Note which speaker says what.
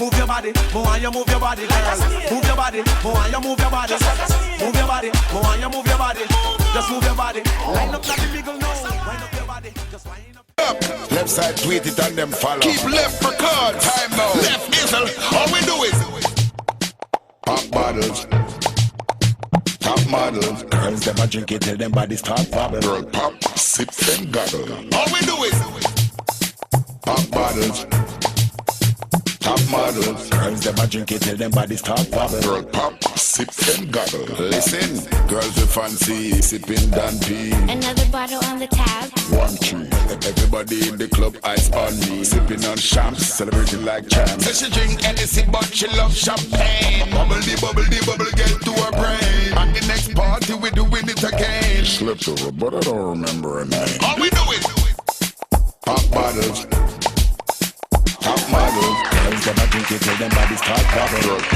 Speaker 1: Move your body, more and you move your body, girl. Move your body, more and you move your body. Move your body, more and you move your body. Just move your body. Line up like the legal now. Wind up your body. Just wind up.
Speaker 2: Left side tweet it and them follow.
Speaker 3: Keep left for card.
Speaker 2: Time now.
Speaker 3: Left isle. All we do is
Speaker 2: Pop bottles. Top models. Girls them a drink it till them bodies start bubble.
Speaker 3: girl pop, sip and goggle.
Speaker 2: All we do is pop bottles. Top models. Girls them a drink it till them bodies start bubble.
Speaker 3: Girl pop, sip and goggle.
Speaker 2: Listen, girls we fancy sipping Dan P.
Speaker 4: Another bottle on the tab.
Speaker 2: 1 3. Everybody in the club eyes on me. Sipping on champs, celebrating like champs.
Speaker 3: Say she drink anything but she love champagne. Bubble the bubble get to her brain. At the next party we doing it again.
Speaker 2: Slipped over, but I don't remember her name.
Speaker 3: All we do is
Speaker 2: Pop bottles. Top models. Girls them a drink it till them bodies start bubble.